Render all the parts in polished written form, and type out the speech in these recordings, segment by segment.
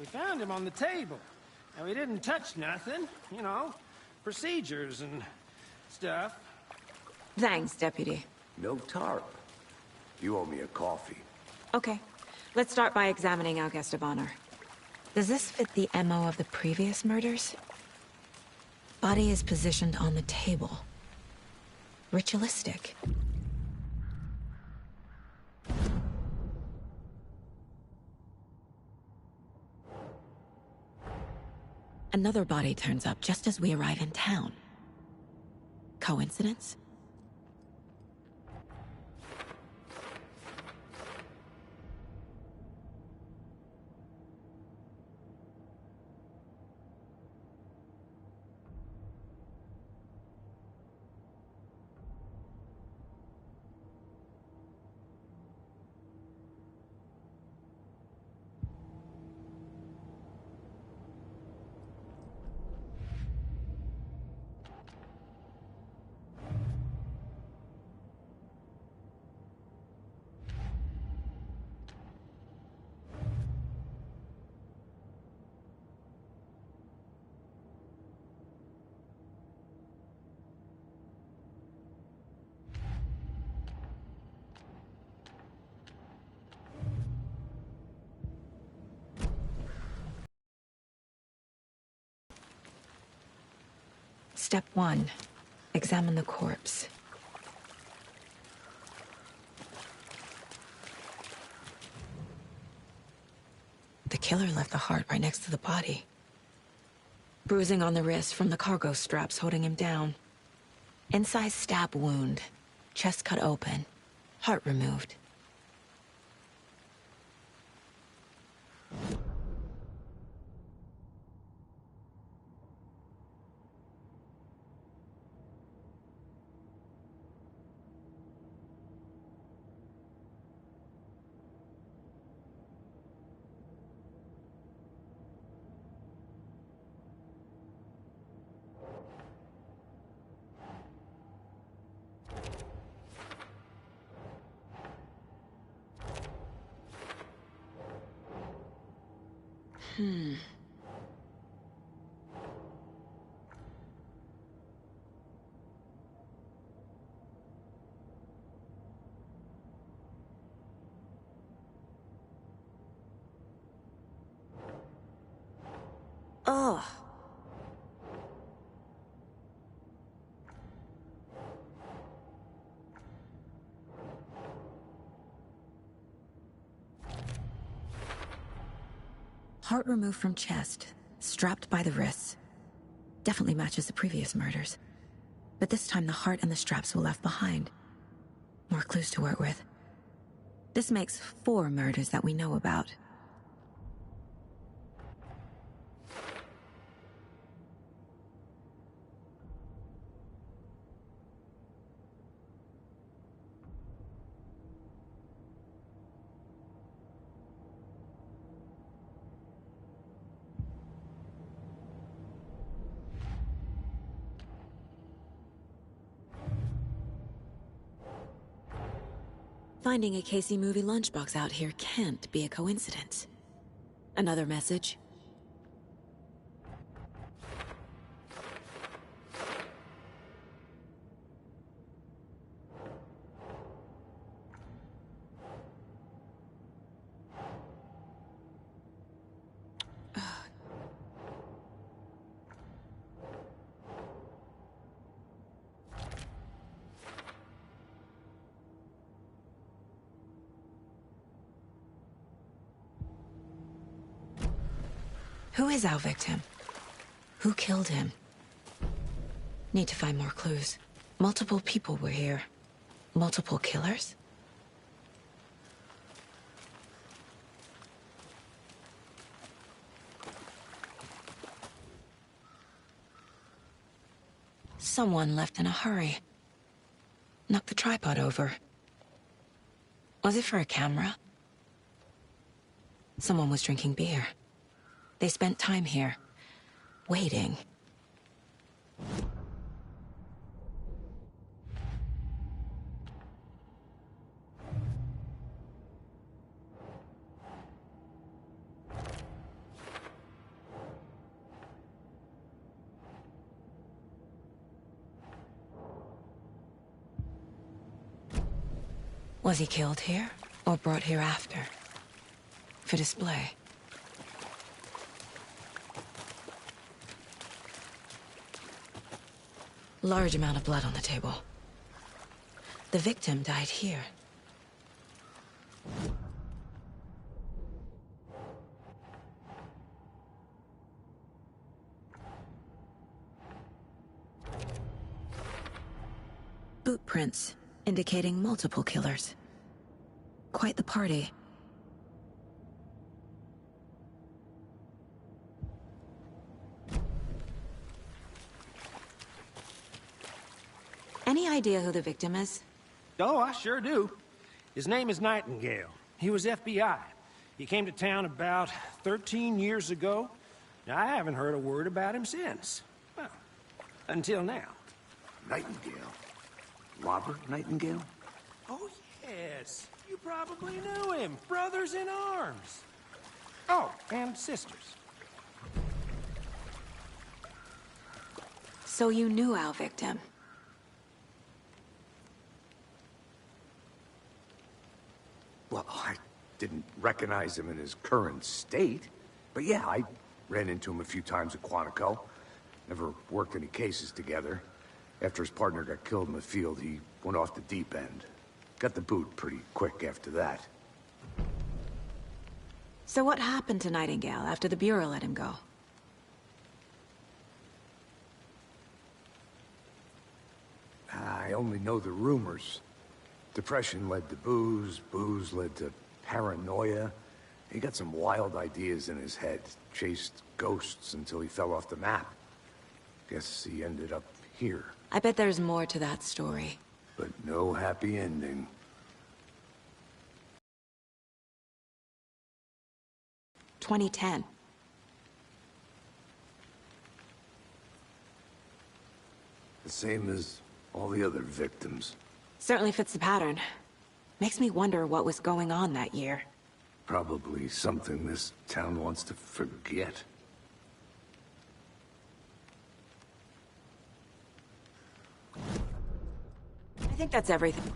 We found him on the table. And we didn't touch nothing, you know, procedures and stuff. Thanks, Deputy. No tarp. You owe me a coffee. Okay. Let's start by examining our guest of honor. Does this fit the MO of the previous murders? Body is positioned on the table. Ritualistic. Another body turns up just as we arrive in town. Coincidence? Step 1. Examine the corpse. The killer left the heart right next to the body. Bruising on the wrist from the cargo straps holding him down. Incised stab wound. Chest cut open. Heart removed. Ugh. Heart removed from chest, strapped by the wrists. Definitely matches the previous murders. But this time the heart and the straps were left behind. More clues to work with. This makes 4 murders that we know about. Finding a Casey movie lunchbox out here can't be a coincidence. Another message? Who is our victim? Who killed him? Need to find more clues. Multiple people were here. Multiple killers? Someone left in a hurry. Knocked the tripod over. Was it for a camera? Someone was drinking beer. They spent time here, waiting. Was he killed here, or brought here after? For display? Large amount of blood on the table. The victim died here. Boot prints, indicating multiple killers. Quite the party. Any idea who the victim is? Oh, I sure do. His name is Nightingale. He was FBI. He came to town about 13 years ago. Now, I haven't heard a word about him since. Well, until now. Nightingale? Robert Nightingale? Oh, yes. You probably knew him. Brothers in arms. Oh, and sisters. So you knew our victim? Well, I didn't recognize him in his current state. But yeah, I ran into him a few times at Quantico. Never worked any cases together. After his partner got killed in the field, he went off the deep end. Got the boot pretty quick after that. So what happened to Nightingale after the Bureau let him go? I only know the rumors. Depression led to booze, booze led to paranoia. He got some wild ideas in his head, chased ghosts until he fell off the map. Guess he ended up here. I bet there's more to that story. But no happy ending. "2010. The same as all the other victims. Certainly fits the pattern. Makes me wonder what was going on that year. Probably something this town wants to forget. I think that's everything.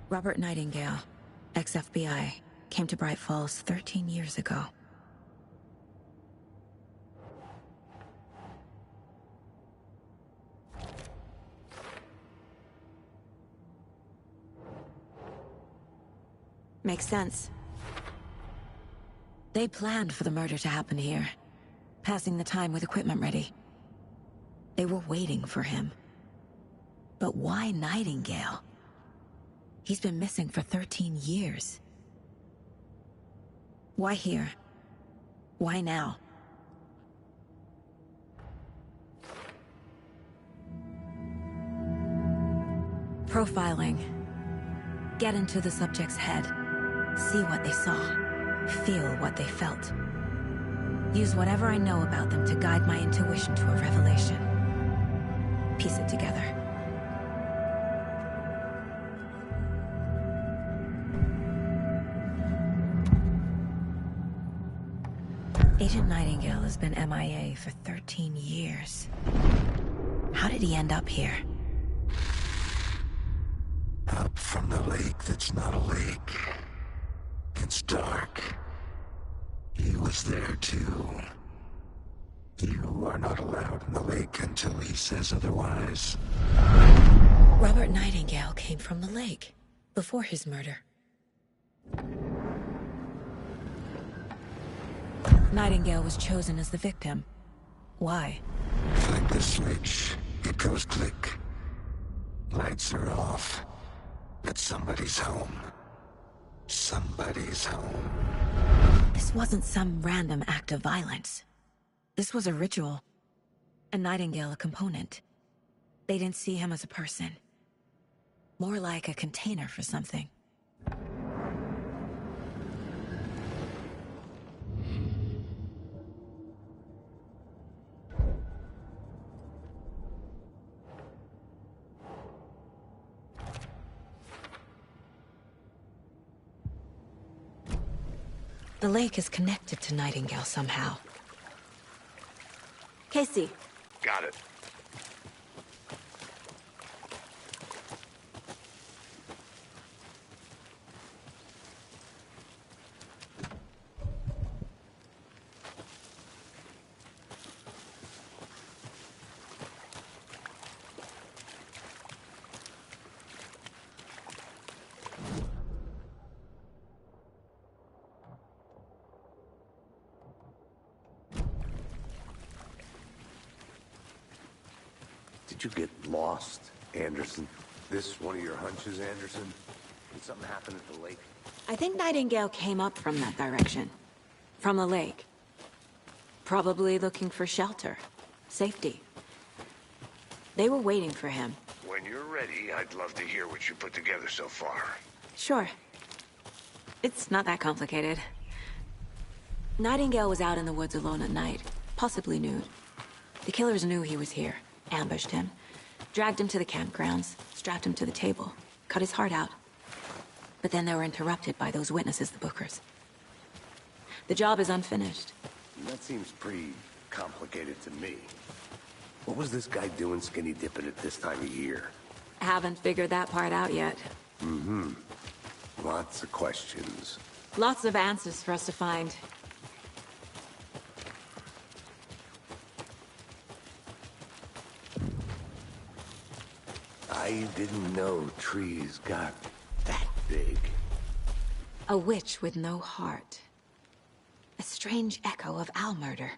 Robert Nightingale, ex-FBI, came to Bright Falls 13 years ago. Makes sense. They planned for the murder to happen here, passing the time with equipment ready. They were waiting for him. But why Nightingale? He's been missing for 13 years. Why here? Why now? Profiling. Get into the subject's head. See what they saw. Feel what they felt. Use whatever I know about them to guide my intuition to a revelation. Piece it together. Agent Nightingale has been MIA for 13 years. How did he end up here? Up from the lake that's not a lake. It's dark. He was there too. You are not allowed in the lake until he says otherwise. Robert Nightingale came from the lake, before his murder. Nightingale was chosen as the victim. Why? Flick the switch. It goes click. Lights are off. But somebody's home. Somebody's home. This wasn't some random act of violence. This was a ritual. And Nightingale a component. They didn't see him as a person. More like a container for something. The lake is connected to Nightingale somehow. Casey. Got it. Did you get lost, Anderson? This one of your hunches, Anderson? Did something happen at the lake? I think Nightingale came up from that direction. From the lake. Probably looking for shelter. Safety. They were waiting for him. When you're ready, I'd love to hear what you put together so far. Sure. It's not that complicated. Nightingale was out in the woods alone at night, possibly nude. The killers knew he was here, ambushed him, dragged him to the campgrounds, strapped him to the table, cut his heart out. But then they were interrupted by those witnesses, the Bookers. The job is unfinished. That seems pretty complicated to me. What was this guy doing skinny dipping at this time of year? Haven't figured that part out yet. Mm-hmm. Lots of questions. Lots of answers for us to find. I didn't know trees got that big. A witch with no heart. A strange echo of owl murder.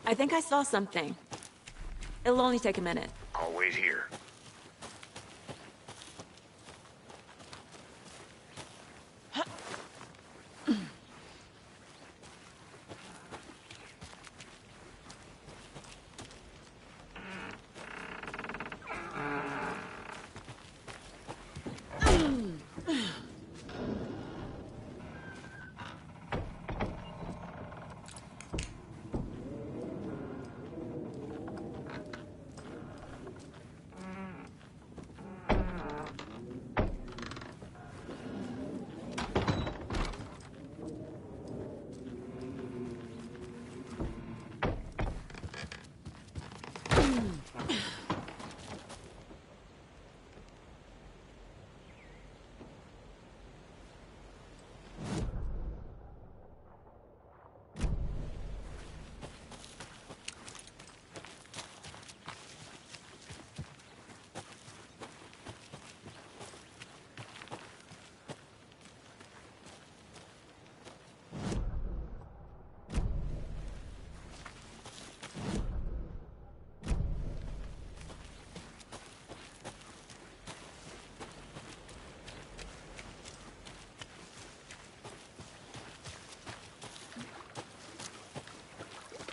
I think I saw something. It'll only take a minute. I'll wait here.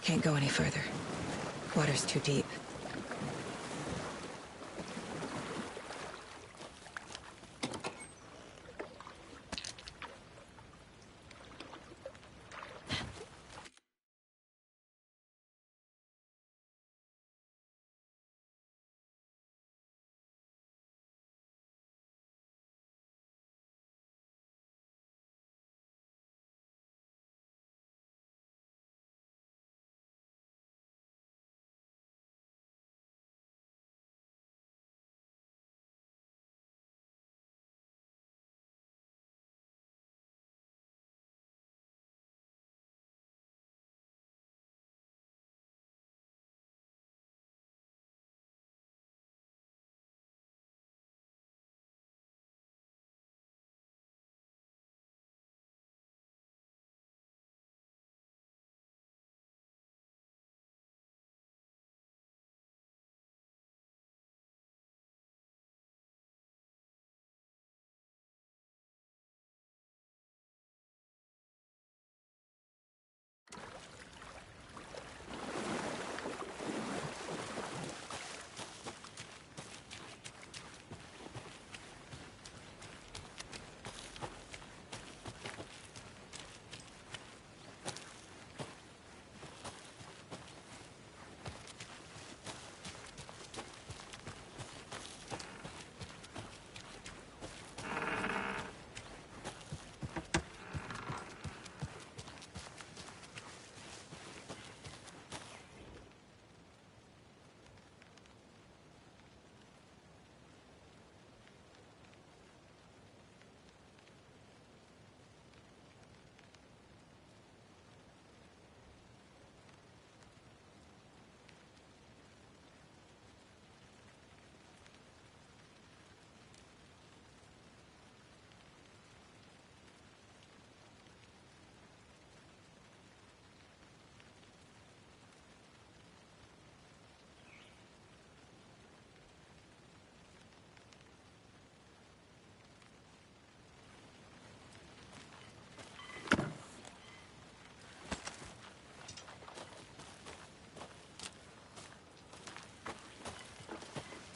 Can't go any further. Water's too deep.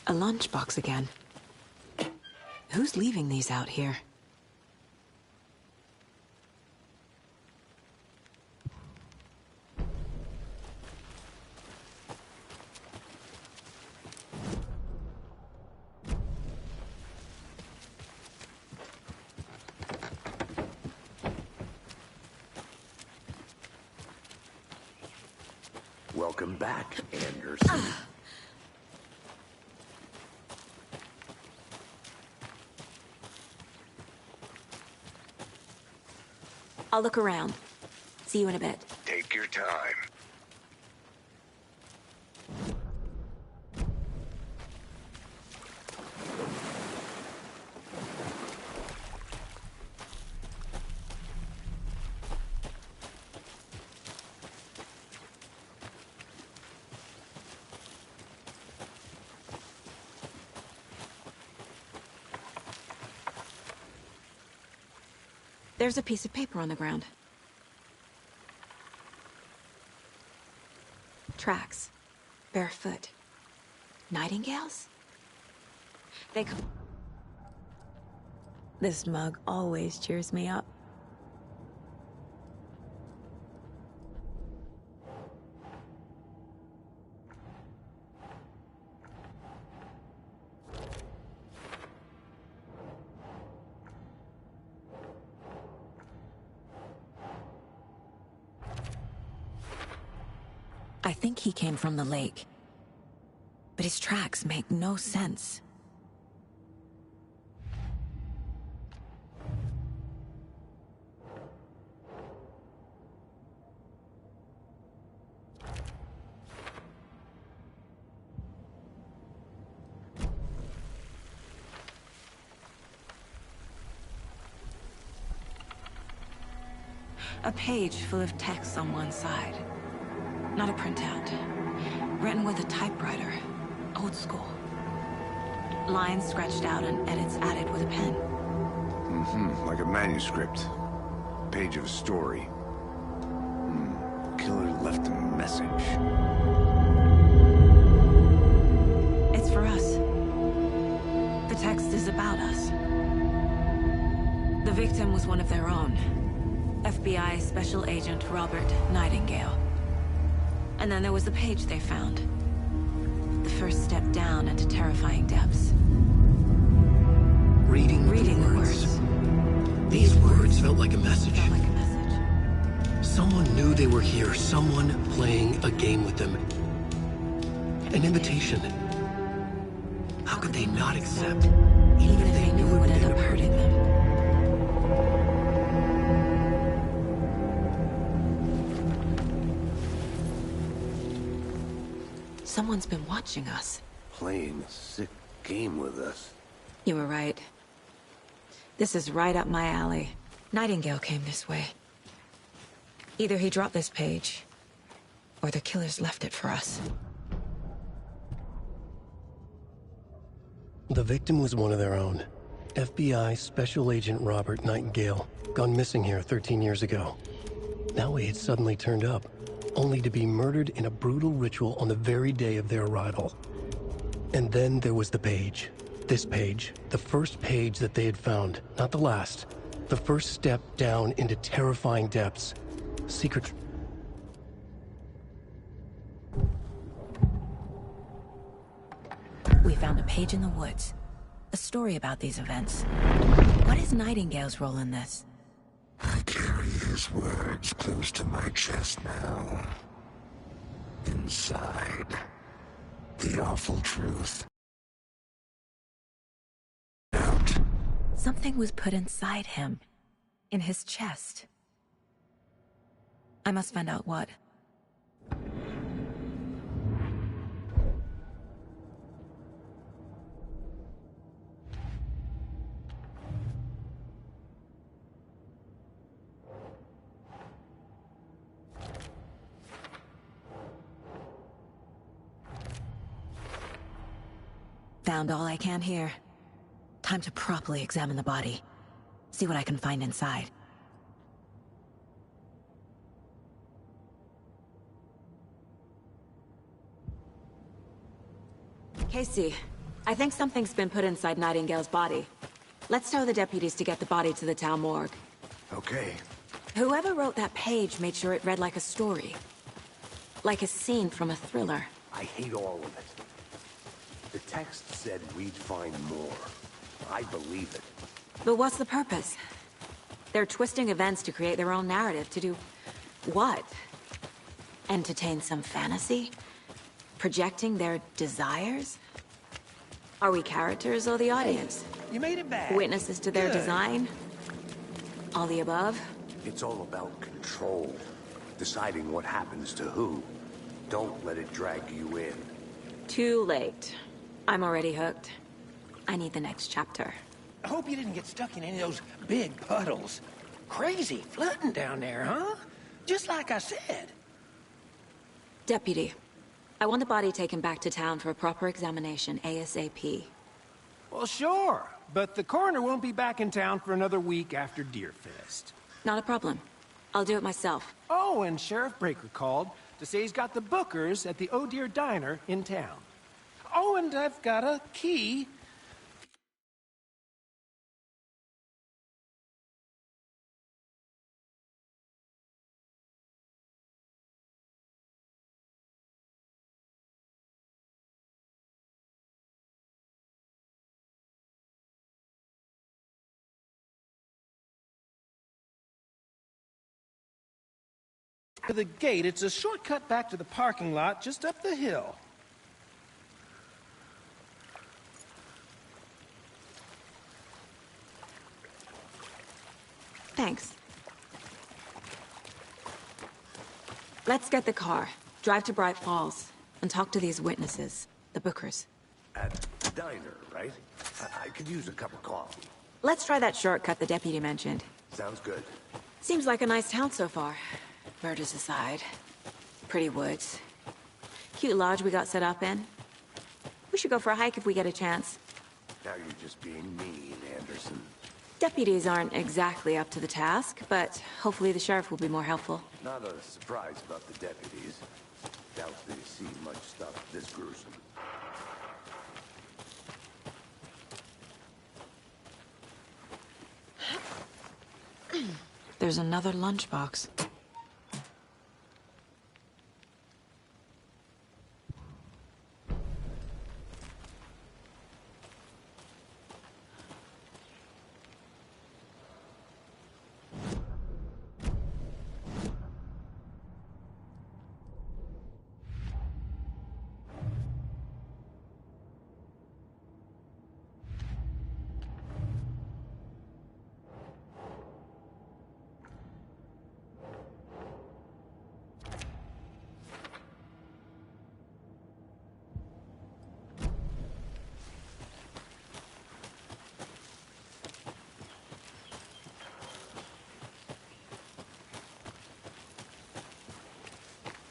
A lunchbox again. Who's leaving these out here? Welcome back, Anderson. I'll look around. See you in a bit. Take your time. There's a piece of paper on the ground. Tracks. Barefoot. Nightingales? They come... This mug always cheers me up. I think he came from the lake. But his tracks make no sense. A page full of text on one side. Not a printout. Written with a typewriter. Old school. Lines scratched out and edits added with a pen. Mm-hmm. Like a manuscript. Page of a story. Killer left a message. It's for us. The text is about us. The victim was one of their own. FBI Special Agent Robert Nightingale. And then there was the page they found. The first step down into terrifying depths. Reading the the words. These words felt like a message. Felt like a message. Someone knew they were here. Someone playing a game with them. An invitation. How could they not accept? Even if they knew it would end up hurting them. Someone's been watching us. Playing a sick game with us. You were right. This is right up my alley. Nightingale came this way. Either he dropped this page, or the killers left it for us. The victim was one of their own. FBI Special Agent Robert Nightingale, gone missing here 13 years ago. Now he had suddenly turned up, only to be murdered in a brutal ritual on the very day of their arrival. And then there was the page. This page, the first page that they had found, not the last. The first step down into terrifying depths. Secret... We found a page in the woods. A story about these events. What is Nightingale's role in this? I carry his words close to my chest now. Inside, the awful truth. Out. Something was put inside him. In his chest. I must find out what. Found all I can here. Time to properly examine the body. See what I can find inside. Casey, I think something's been put inside Nightingale's body. Let's tell the deputies to get the body to the town morgue. Okay. Whoever wrote that page made sure it read like a story. Like a scene from a thriller. I hate all of it. The text said we'd find more. I believe it. But what's the purpose? They're twisting events to create their own narrative. To do what? Entertain some fantasy? Projecting their desires? Are we characters or the audience? You made it back. Witnesses to their Good. design? All the above? It's all about control. Deciding what happens to who. Don't let it drag you in. Too late. I'm already hooked. I need the next chapter. I hope you didn't get stuck in any of those big puddles. Crazy flooding down there, huh? Just like I said. Deputy, I want the body taken back to town for a proper examination, ASAP. Well, sure. But the coroner won't be back in town for another week after Deerfest. Not a problem. I'll do it myself. Oh, and Sheriff Breaker called to say he's got the Bookers at the Oh Dear Diner in town. Oh, and I've got a key. To the gate. It's a shortcut back to the parking lot just up the hill. Thanks. Let's get the car, drive to Bright Falls, and talk to these witnesses, the Bookers. At the diner, right? I could use a cup of coffee. Let's try that shortcut the deputy mentioned. Sounds good. Seems like a nice town so far. Murders aside. Pretty woods. Cute lodge we got set up in. We should go for a hike if we get a chance. Now you're just being mean, Anderson. Deputies aren't exactly up to the task, but hopefully the sheriff will be more helpful. Not a surprise about the deputies. Doubt they see much stuff this gruesome. There's another lunchbox.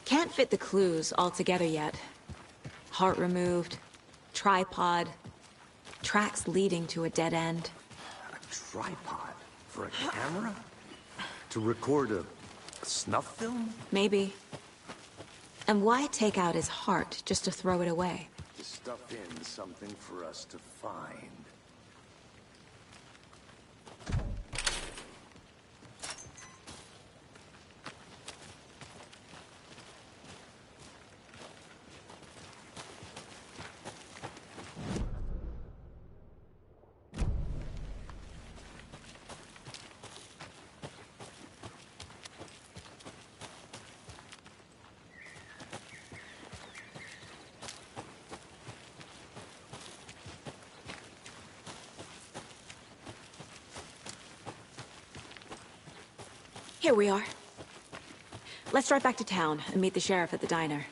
Can't fit the clues all together yet. Heart removed, tripod, tracks leading to a dead end. A tripod? For a camera? To record a snuff film? Maybe. And why take out his heart just to throw it away? To stuff in something for us to find. Here we are. Let's drive back to town and meet the sheriff at the diner.